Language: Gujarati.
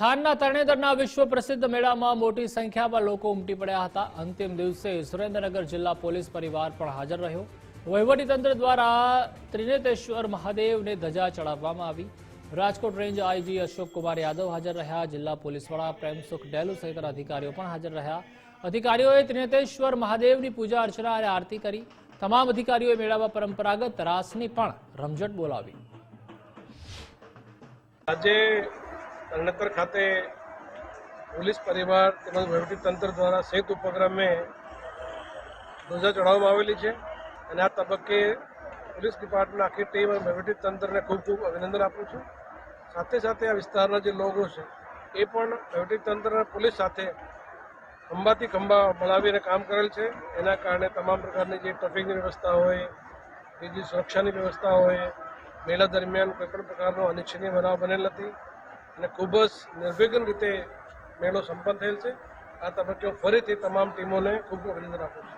થાનના તરણેતરના વિશ્વ પ્રસિદ્ધ મેળામાં મોટી સંખ્યામાં લોકો ઉમટી પડ્યા હતા। અંતિમ દિવસે સુરેન્દ્રનગર જિલ્લા પોલીસ પરિવાર પણ હાજર રહ્યો। વહીવટીતંત્ર દ્વારા ત્રિનેત્રેશ્વર મહાદેવને ધજા ચડાવવામાં આવી। રાજકોટ રેન્જ આઈજી અશોક કુમાર યાદવ હાજર રહ્યા। જિલ્લા પોલીસ વડા પ્રેમસુખ ડેલુ સહિતના અધિકારીઓ પણ હાજર રહ્યા। અધિકારીઓએ ત્રિનેત્રેશ્વર મહાદેવની પૂજા અર્ચના અને આરતી કરી। તમામ અધિકારીઓએ મેળામાં પરંપરાગત રાસની પણ રમઝટ બોલાવી। આજે તરણેતર ખાતે પોલીસ પરિવાર તેમજ વહીવટીતંત્ર દ્વારા સંયુક્ત ઉપક્રમે ધ્વજા ચડાવવામાં આવેલી છે અને આ તબક્કે પોલીસ ડિપાર્ટમેન્ટ આખી ટીમ અને વહીવટીતંત્રને ખૂબ ખૂબ અભિનંદન આપું છું। સાથે સાથે આ વિસ્તારના જે લોકો છે એ પણ વહીવટીતંત્ર અને પોલીસ સાથે ખંભાથી ખંભા મળાવીને કામ કરેલ છે। એના કારણે તમામ પ્રકારની જે ટ્રાફિકની વ્યવસ્થા હોય, બીજી સુરક્ષાની વ્યવસ્થા હોય, મેળા દરમિયાન કોઈપણ પ્રકારનો અનિચ્છનીય બનાવ બનેલ નથી અને ખૂબ જ નિર્વિઘ્ન રીતે મેળો સંપન્ન થયેલ છે। આ તબક્કે ફરીથી તમામ ટીમોને ખૂબ અભિનંદન આપું છું।